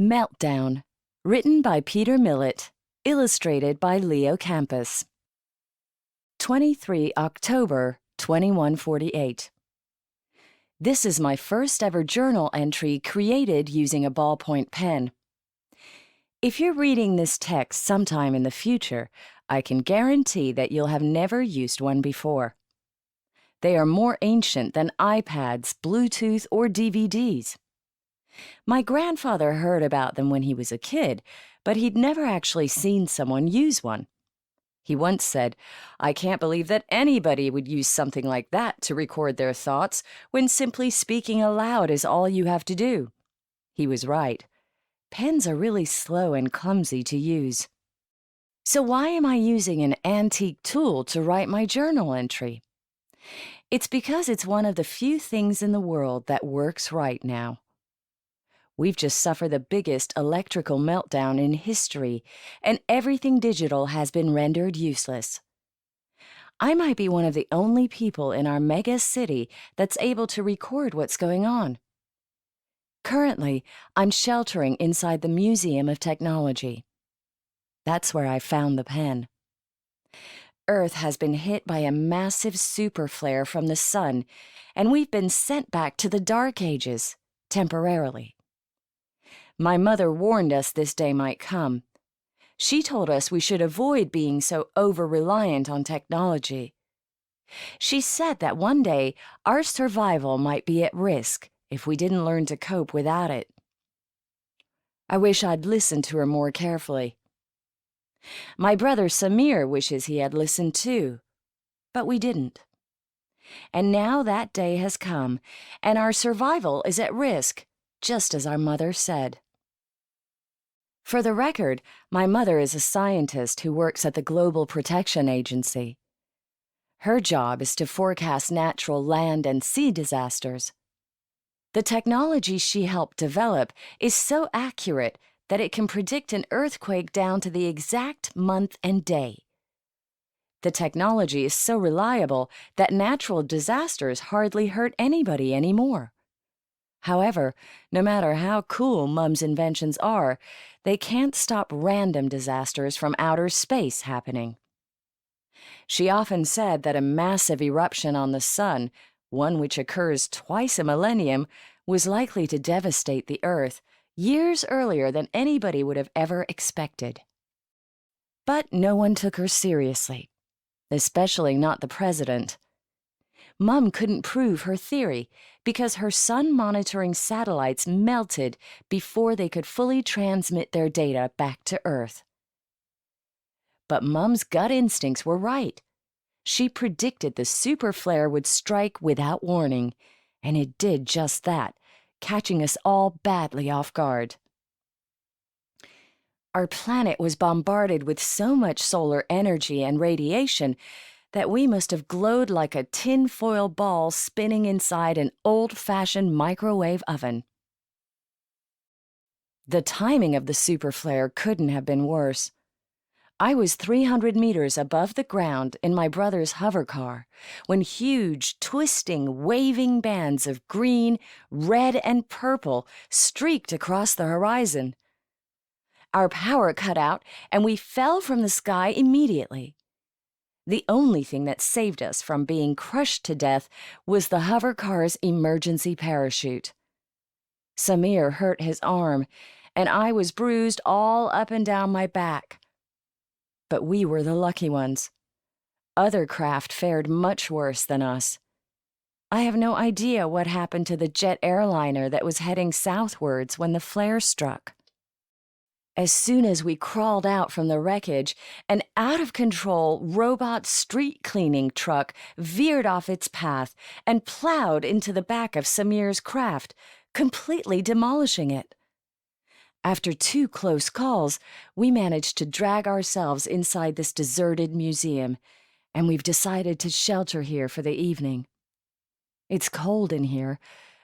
Meltdown, written by Peter Millett, illustrated by Leo Campus. 23 October 2148. This is my first ever journal entry created using a ballpoint pen. If you're reading this text sometime in the future, I can guarantee that you'll have never used one before. They are more ancient than iPads, Bluetooth, or DVDs. My grandfather heard about them when he was a kid, but he'd never actually seen someone use one. He once said, "I can't believe that anybody would use something like that to record their thoughts when simply speaking aloud is all you have to do." He was right. Pens are really slow and clumsy to use. So why am I using an antique tool to write my journal entry? It's because it's one of the few things in the world that works right now. We've just suffered the biggest electrical meltdown in history, and everything digital has been rendered useless. I might be one of the only people in our mega city that's able to record what's going on. Currently, I'm sheltering inside the Museum of Technology. That's where I found the pen. Earth has been hit by a massive superflare from the sun, and we've been sent back to the Dark Ages, temporarily. My mother warned us this day might come. She told us we should avoid being so over-reliant on technology. She said that one day our survival might be at risk if we didn't learn to cope without it. I wish I'd listened to her more carefully. My brother Samir wishes he had listened too, but we didn't. And now that day has come, and our survival is at risk, just as our mother said. For the record, my mother is a scientist who works at the Global Protection Agency. Her job is to forecast natural land and sea disasters. The technology she helped develop is so accurate that it can predict an earthquake down to the exact month and day. The technology is so reliable that natural disasters hardly hurt anybody anymore. However, no matter how cool Mum's inventions are, they can't stop random disasters from outer space happening. She often said that a massive eruption on the sun, one which occurs twice a millennium, was likely to devastate the Earth years earlier than anybody would have ever expected. But no one took her seriously, especially not the president. Mum couldn't prove her theory because her sun-monitoring satellites melted before they could fully transmit their data back to Earth. But Mum's gut instincts were right. She predicted the superflare would strike without warning, and it did just that, catching us all badly off guard. Our planet was bombarded with so much solar energy and radiation that we must have glowed like a tin-foil ball spinning inside an old-fashioned microwave oven. The timing of the superflare couldn't have been worse. I was 300 meters above the ground in my brother's hover car when huge, twisting, waving bands of green, red, and purple streaked across the horizon. Our power cut out, and we fell from the sky immediately. The only thing that saved us from being crushed to death was the hover car's emergency parachute. Samir hurt his arm, and I was bruised all up and down my back. But we were the lucky ones. Other craft fared much worse than us. I have no idea what happened to the jet airliner that was heading southwards when the flare struck. As soon as we crawled out from the wreckage, an out-of-control robot street-cleaning truck veered off its path and plowed into the back of Samir's craft, completely demolishing it. After 2 close calls, we managed to drag ourselves inside this deserted museum, and we've decided to shelter here for the evening. It's cold in here,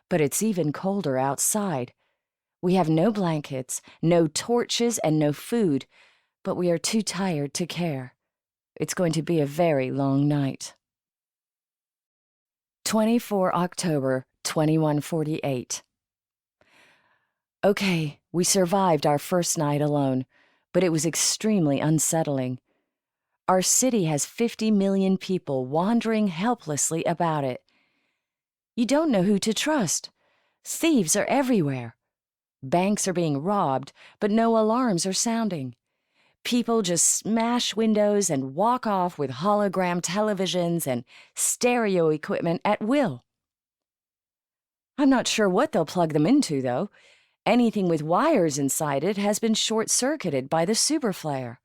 but it's even colder outside. We have no blankets, no torches, and no food, but we are too tired to care. It's going to be a very long night. 24 October 2148. Okay, we survived our first night alone, but it was extremely unsettling. Our city has 50 million people wandering helplessly about it. You don't know who to trust. Thieves are everywhere. Banks are being robbed, but no alarms are sounding. People just smash windows and walk off with hologram televisions and stereo equipment at will. I'm not sure what they'll plug them into, though. Anything with wires inside it has been short-circuited by the superflare.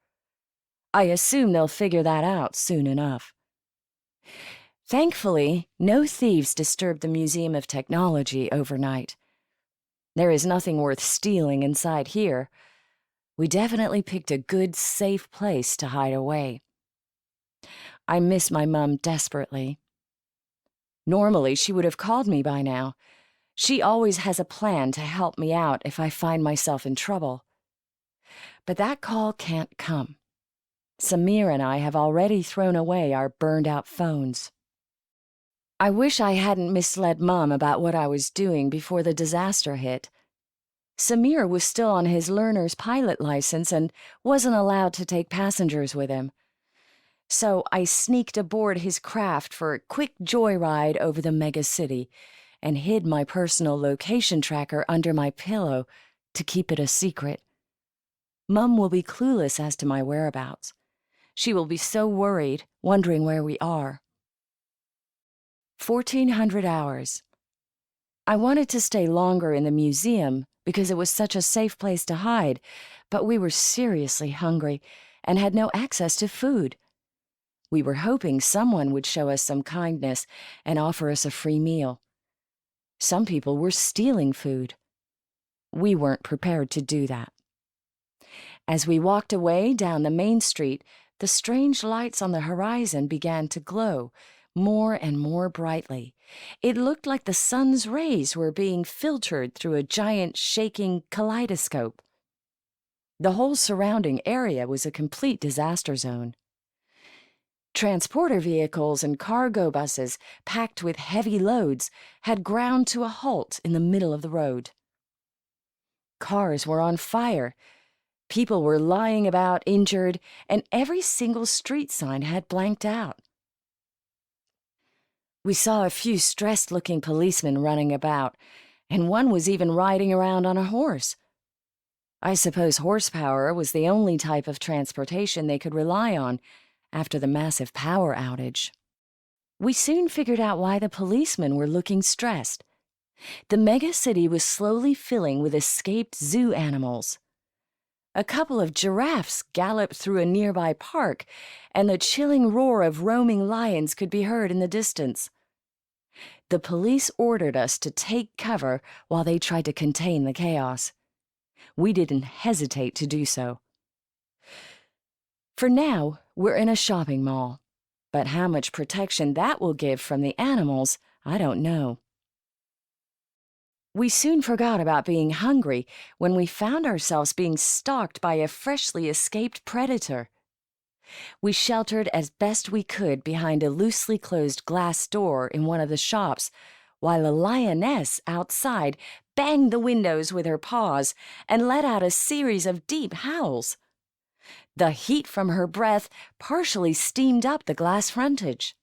I assume they'll figure that out soon enough. Thankfully, no thieves disturbed the Museum of Technology overnight. There is nothing worth stealing inside here. We definitely picked a good, safe place to hide away. I miss my mom desperately. Normally, she would have called me by now. She always has a plan to help me out if I find myself in trouble. But that call can't come. Samir and I have already thrown away our burned-out phones. I wish I hadn't misled Mom about what I was doing before the disaster hit. Samir was still on his learner's pilot license and wasn't allowed to take passengers with him. So I sneaked aboard his craft for a quick joyride over the mega city and hid my personal location tracker under my pillow to keep it a secret. Mum will be clueless as to my whereabouts. She will be so worried, wondering where we are. 1,400 hours. I wanted to stay longer in the museum because it was such a safe place to hide, but we were seriously hungry and had no access to food. We were hoping someone would show us some kindness and offer us a free meal. Some people were stealing food. We weren't prepared to do that. As we walked away down the main street, the strange lights on the horizon began to glow more and more brightly. It looked like the sun's rays were being filtered through a giant shaking kaleidoscope. The whole surrounding area was a complete disaster zone. Transporter vehicles and cargo buses, packed with heavy loads, had ground to a halt in the middle of the road. Cars were on fire. People were lying about injured, and every single street sign had blanked out. We saw a few stressed-looking policemen running about, and one was even riding around on a horse. I suppose horsepower was the only type of transportation they could rely on after the massive power outage. We soon figured out why the policemen were looking stressed. The mega city was slowly filling with escaped zoo animals. A couple of giraffes galloped through a nearby park, and the chilling roar of roaming lions could be heard in the distance. The police ordered us to take cover while they tried to contain the chaos. We didn't hesitate to do so. For now, we're in a shopping mall, but how much protection that will give from the animals, I don't know. We soon forgot about being hungry when we found ourselves being stalked by a freshly escaped predator. We sheltered as best we could behind a loosely closed glass door in one of the shops, while a lioness outside banged the windows with her paws and let out a series of deep howls. The heat from her breath partially steamed up the glass frontage.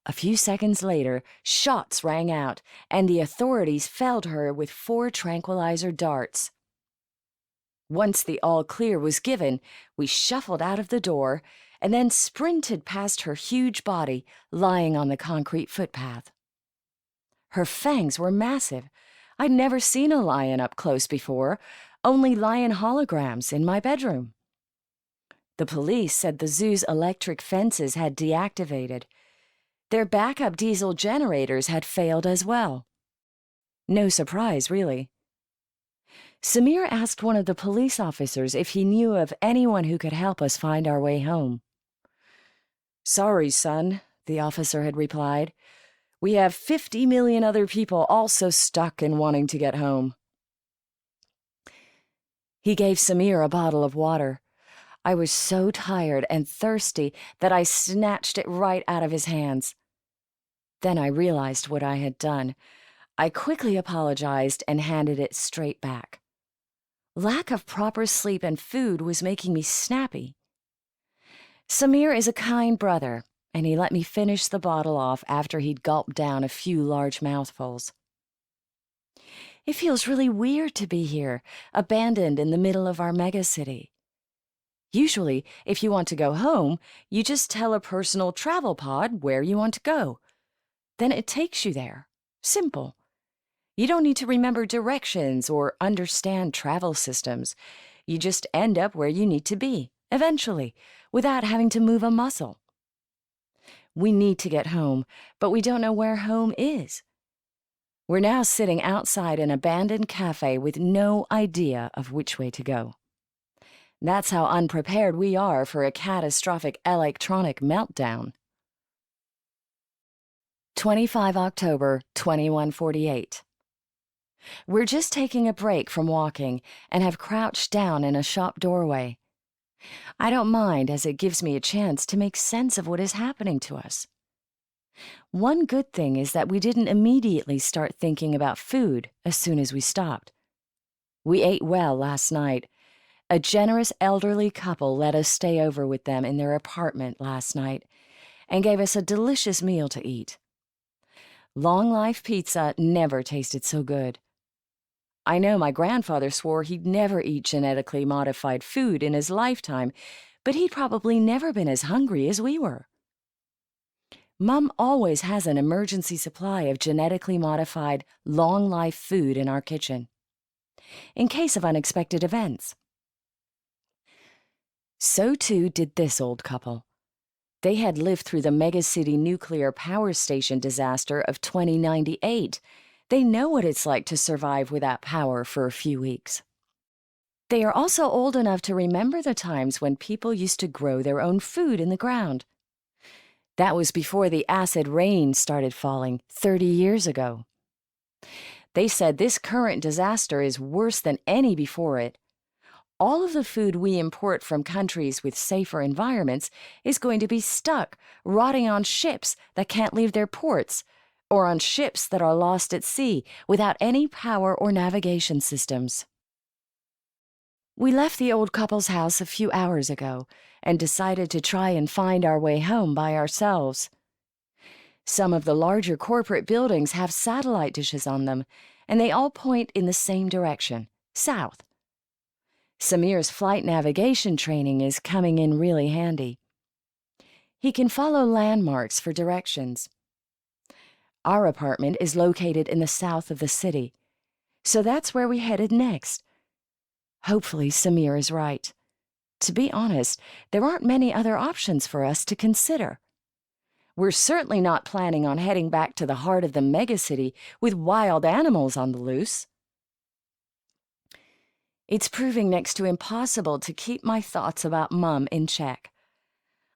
A few seconds later, shots rang out, and the authorities felled her with 4 tranquilizer darts. Once the all-clear was given, we shuffled out of the door and then sprinted past her huge body lying on the concrete footpath. Her fangs were massive. I'd never seen a lion up close before, only lion holograms in my bedroom. The police said the zoo's electric fences had deactivated. Their backup diesel generators had failed as well. No surprise, really. Samir asked one of the police officers if he knew of anyone who could help us find our way home. "Sorry, son," the officer had replied. "We have 50 million other people also stuck and wanting to get home." He gave Samir a bottle of water. I was so tired and thirsty that I snatched it right out of his hands. Then I realized what I had done. I quickly apologized and handed it straight back. Lack of proper sleep and food was making me snappy. Samir is a kind brother, and he let me finish the bottle off after he'd gulped down a few large mouthfuls. It feels really weird to be here, abandoned in the middle of our megacity. Usually, if you want to go home, you just tell a personal travel pod where you want to go. Then it takes you there. Simple. You don't need to remember directions or understand travel systems. You just end up where you need to be, eventually, without having to move a muscle. We need to get home, but we don't know where home is. We're now sitting outside an abandoned cafe with no idea of which way to go. That's how unprepared we are for a catastrophic electronic meltdown. 25 October, 2148. We're just taking a break from walking and have crouched down in a shop doorway. I don't mind, as it gives me a chance to make sense of what is happening to us. One good thing is that we didn't immediately start thinking about food as soon as we stopped. We ate well last night. A generous elderly couple let us stay over with them in their apartment last night and gave us a delicious meal to eat. Long Life pizza never tasted so good. I know my grandfather swore he'd never eat genetically modified food in his lifetime, but he'd probably never been as hungry as we were. Mom always has an emergency supply of genetically modified, long-life food in our kitchen, in case of unexpected events. So too did this old couple. They had lived through the megacity nuclear power station disaster of 2098. They know what it's like to survive without power for a few weeks. They are also old enough to remember the times when people used to grow their own food in the ground. That was before the acid rain started falling 30 years ago. They said this current disaster is worse than any before it. All of the food we import from countries with safer environments is going to be stuck, rotting on ships that can't leave their ports, or on ships that are lost at sea without any power or navigation systems. We left the old couple's house a few hours ago and decided to try and find our way home by ourselves. Some of the larger corporate buildings have satellite dishes on them, and they all point in the same direction, south. Samir's flight navigation training is coming in really handy. He can follow landmarks for directions. Our apartment is located in the south of the city, so that's where we headed next. Hopefully Samir is right. To be honest, there aren't many other options for us to consider. We're certainly not planning on heading back to the heart of the megacity with wild animals on the loose. It's proving next to impossible to keep my thoughts about Mum in check.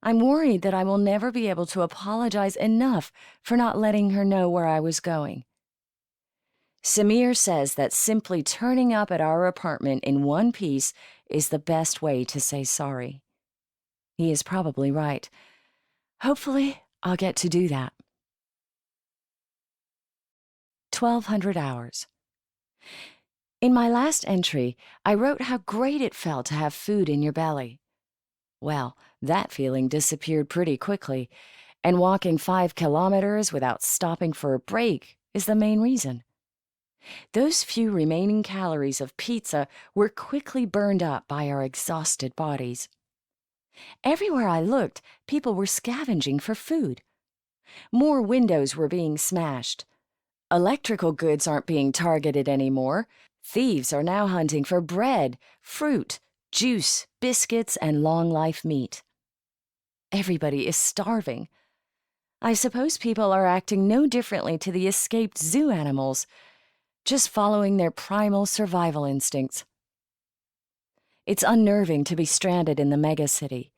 I'm worried that I will never be able to apologize enough for not letting her know where I was going. Samir says that simply turning up at our apartment in one piece is the best way to say sorry. He is probably right. Hopefully, I'll get to do that. 1200 hours. In my last entry, I wrote how great it felt to have food in your belly. Well, that feeling disappeared pretty quickly, and walking 5 kilometers without stopping for a break is the main reason. Those few remaining calories of pizza were quickly burned up by our exhausted bodies. Everywhere I looked, people were scavenging for food. More windows were being smashed. Electrical goods aren't being targeted anymore. Thieves are now hunting for bread, fruit, juice, biscuits, and long-life meat. Everybody is starving. I suppose people are acting no differently to the escaped zoo animals, just following their primal survival instincts. It's unnerving to be stranded in the megacity.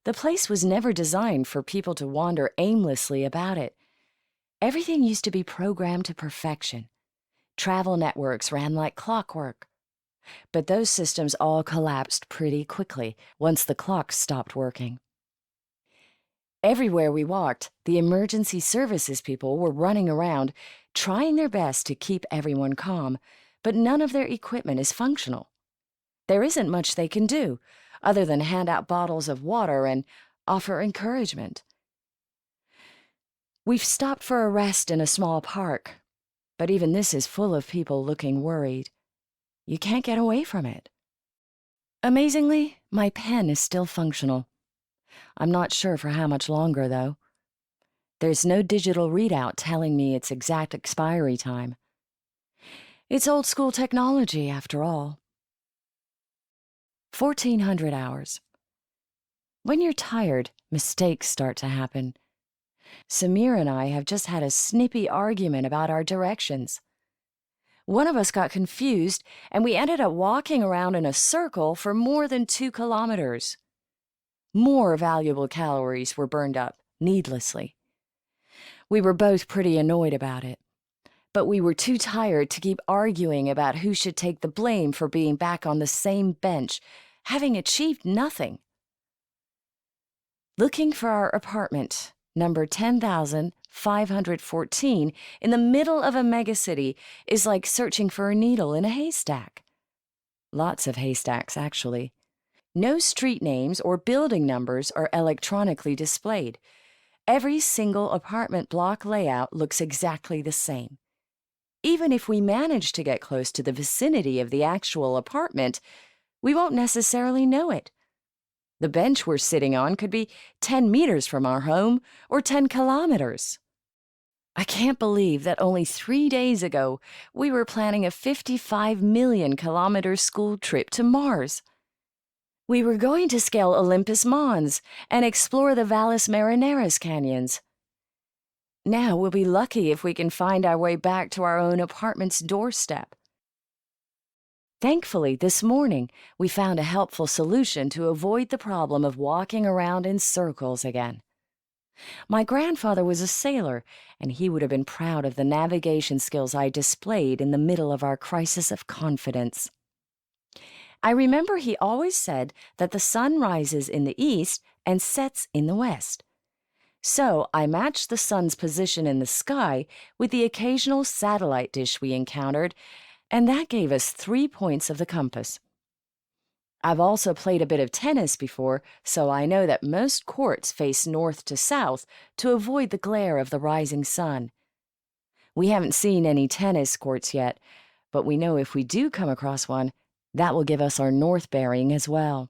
The place was never designed for people to wander aimlessly about it. Everything used to be programmed to perfection. Travel networks ran like clockwork. But those systems all collapsed pretty quickly once the clocks stopped working. Everywhere we walked, the emergency services people were running around, trying their best to keep everyone calm, but none of their equipment is functional. There isn't much they can do, other than hand out bottles of water and offer encouragement. We've stopped for a rest in a small park, but even this is full of people looking worried. You can't get away from it. Amazingly, my pen is still functional. I'm not sure for how much longer, though. There's no digital readout telling me its exact expiry time. It's old-school technology, after all. 1400 hours. When you're tired, mistakes start to happen. Samir and I have just had a snippy argument about our directions. One of us got confused, and we ended up walking around in a circle for more than 2 kilometers. More valuable calories were burned up, needlessly. We were both pretty annoyed about it, but we were too tired to keep arguing about who should take the blame for being back on the same bench, having achieved nothing. Looking for our apartment, number 10,514, in the middle of a megacity is like searching for a needle in a haystack. Lots of haystacks, actually. No street names or building numbers are electronically displayed. Every single apartment block layout looks exactly the same. Even if we manage to get close to the vicinity of the actual apartment, we won't necessarily know it. The bench we're sitting on could be 10 meters from our home or 10 kilometers. I can't believe that only 3 days ago we were planning a 55 million kilometer school trip to Mars. We were going to scale Olympus Mons and explore the Valles Marineris canyons. Now we'll be lucky if we can find our way back to our own apartment's doorstep. Thankfully, this morning, we found a helpful solution to avoid the problem of walking around in circles again. My grandfather was a sailor, and he would have been proud of the navigation skills I displayed in the middle of our crisis of confidence. I remember he always said that the sun rises in the east and sets in the west. So I matched the sun's position in the sky with the occasional satellite dish we encountered, and that gave us 3 points of the compass. I've also played a bit of tennis before, so I know that most courts face north to south to avoid the glare of the rising sun. We haven't seen any tennis courts yet, but we know if we do come across one, that will give us our north bearing as well.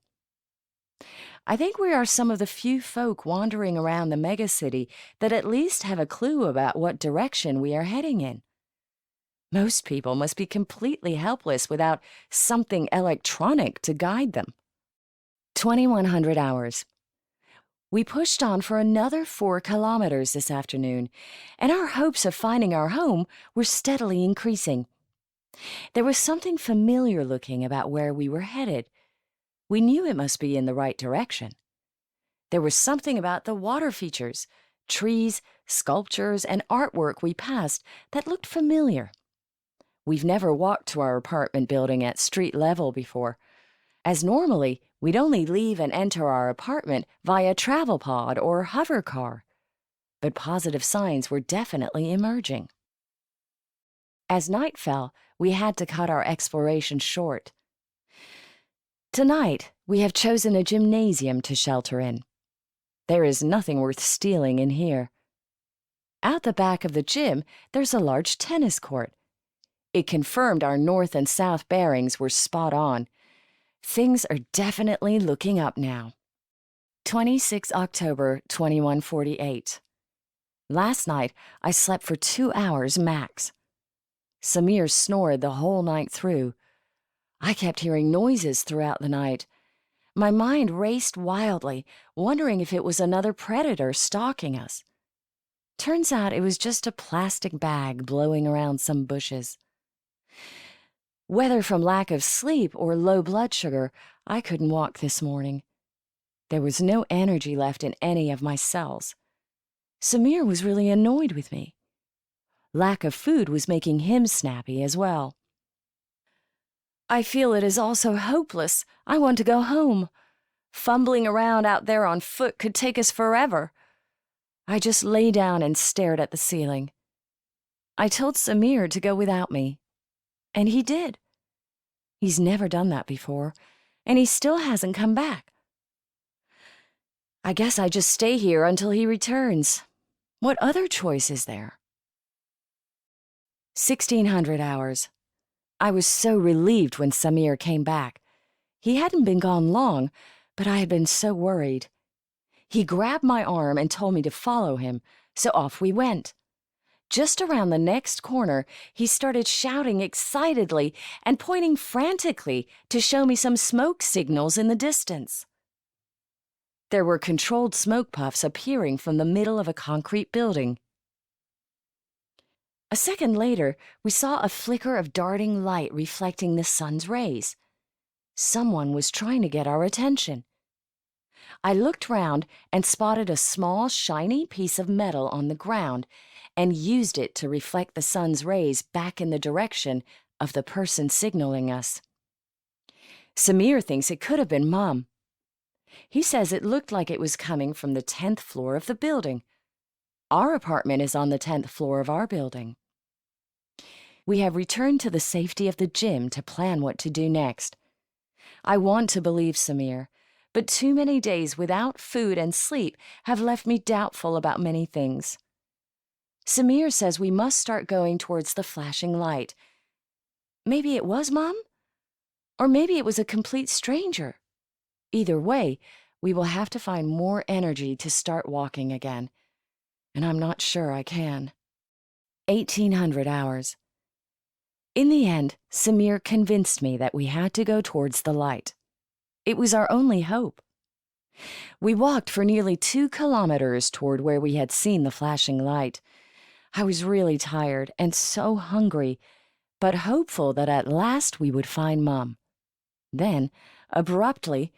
I think we are some of the few folk wandering around the megacity that at least have a clue about what direction we are heading in. Most people must be completely helpless without something electronic to guide them. 2100 hours. We pushed on for another 4 kilometers this afternoon, and our hopes of finding our home were steadily increasing. There was something familiar looking about where we were headed. We knew it must be in the right direction. There was something about the water features, trees, sculptures, and artwork we passed that looked familiar. We've never walked to our apartment building at street level before, as normally we'd only leave and enter our apartment via travel pod or hover car. But positive signs were definitely emerging. As night fell, we had to cut our exploration short. Tonight, we have chosen a gymnasium to shelter in. There is nothing worth stealing in here. Out the back of the gym, there's a large tennis court. It confirmed our north and south bearings were spot on. Things are definitely looking up now. 26 October 2148. Last night, I slept for 2 hours max. Samir snored the whole night through. I kept hearing noises throughout the night. My mind raced wildly, wondering if it was another predator stalking us. Turns out it was just a plastic bag blowing around some bushes. Whether from lack of sleep or low blood sugar, I couldn't walk this morning. There was no energy left in any of my cells. Samir was really annoyed with me. Lack of food was making him snappy as well. I feel it is also hopeless. I want to go home. Fumbling around out there on foot could take us forever. I just lay down and stared at the ceiling. I told Samir to go without me, and he did. He's never done that before, and he still hasn't come back. I guess I just stay here until he returns. What other choice is there? 1600 hours. I was so relieved when Samir came back. He hadn't been gone long, but I had been so worried. He grabbed my arm and told me to follow him, so off we went. Just around the next corner, he started shouting excitedly and pointing frantically to show me some smoke signals in the distance. There were controlled smoke puffs appearing from the middle of a concrete building. A second later, we saw a flicker of darting light reflecting the sun's rays. Someone was trying to get our attention. I looked round and spotted a small, shiny piece of metal on the ground and used it to reflect the sun's rays back in the direction of the person signaling us. Samir thinks it could have been Mom. He says it looked like it was coming from the 10th floor of the building. Our apartment is on the 10th floor of our building. We have returned to the safety of the gym to plan what to do next. I want to believe Samir, but too many days without food and sleep have left me doubtful about many things. Samir says we must start going towards the flashing light. Maybe it was Mom? Or maybe it was a complete stranger. Either way, we will have to find more energy to start walking again. And I'm not sure I can. 1800 hours. In the end, Samir convinced me that we had to go towards the light. It was our only hope. We walked for nearly 2 kilometers toward where we had seen the flashing light. I was really tired and so hungry, but hopeful that at last we would find Mom. Then, abruptly,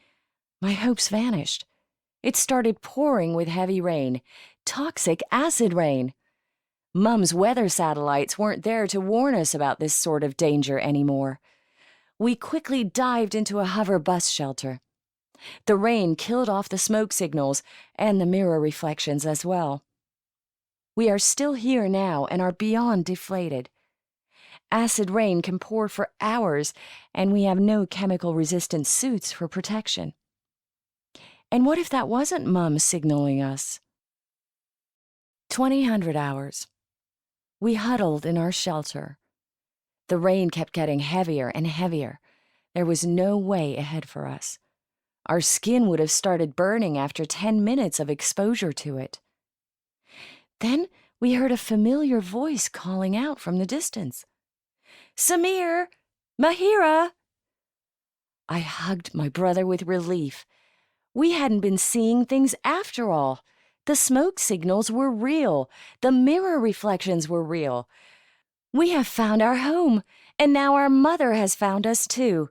my hopes vanished. It started pouring with heavy rain, toxic acid rain. Mom's weather satellites weren't there to warn us about this sort of danger anymore. We quickly dived into a hover bus shelter. The rain killed off the smoke signals and the mirror reflections as well. We are still here now and are beyond deflated. Acid rain can pour for hours, and we have no chemical-resistant suits for protection. And what if that wasn't Mom signaling us? 2000 hours. We huddled in our shelter. The rain kept getting heavier and heavier. There was no way ahead for us. Our skin would have started burning after 10 minutes of exposure to it. Then we heard a familiar voice calling out from the distance. "Samir! Mahira!" I hugged my brother with relief. We hadn't been seeing things after all. The smoke signals were real. The mirror reflections were real. We have found our home, and now our mother has found us too.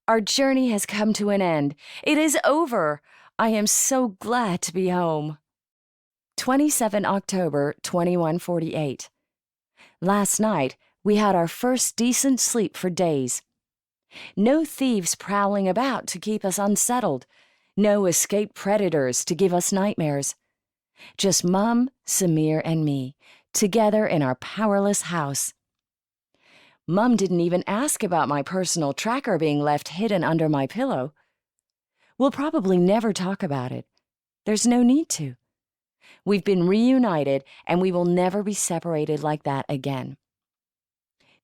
Our journey has come to an end. It is over. I am so glad to be home. 27 October 2148. Last night, we had our first decent sleep for days. No thieves prowling about to keep us unsettled. No escaped predators to give us nightmares. Just Mom, Samir, and me, together in our powerless house. Mom didn't even ask about my personal tracker being left hidden under my pillow. We'll probably never talk about it. There's no need to. We've been reunited, and we will never be separated like that again.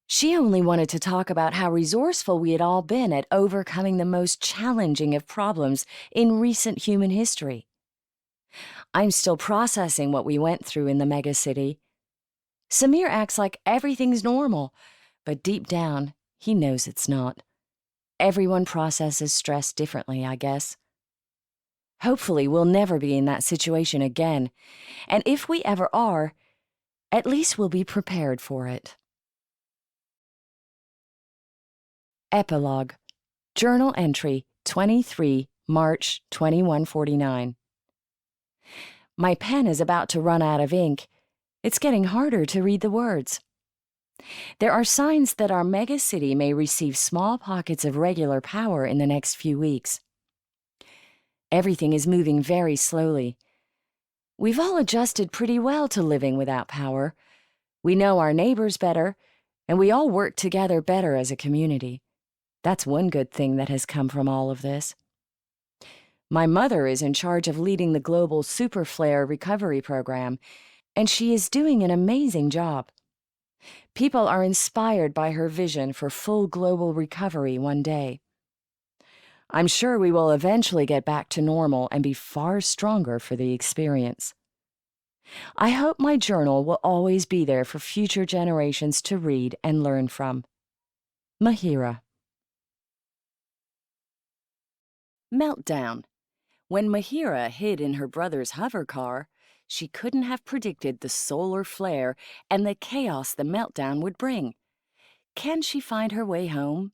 She only wanted to talk about how resourceful we had all been at overcoming the most challenging of problems in recent human history. I'm still processing what we went through in the megacity. Samir acts like everything's normal, but deep down, he knows it's not. Everyone processes stress differently, I guess. Hopefully, we'll never be in that situation again, and if we ever are, at least we'll be prepared for it. Epilogue. Journal entry 23 March 2149. My pen is about to run out of ink. It's getting harder to read the words. There are signs that our megacity may receive small pockets of regular power in the next few weeks. Everything is moving very slowly. We've all adjusted pretty well to living without power, We know our neighbors better, and we all work together better as a community. That's one good thing that has come from all of this. My mother is in charge of leading the global superflare recovery program, and she is doing an amazing job. People are inspired by her vision for full global recovery one day. I'm sure we will eventually get back to normal and be far stronger for the experience. I hope my journal will always be there for future generations to read and learn from. Mahira. Meltdown. When Mahira hid in her brother's hover car, she couldn't have predicted the solar flare and the chaos the meltdown would bring. Can she find her way home?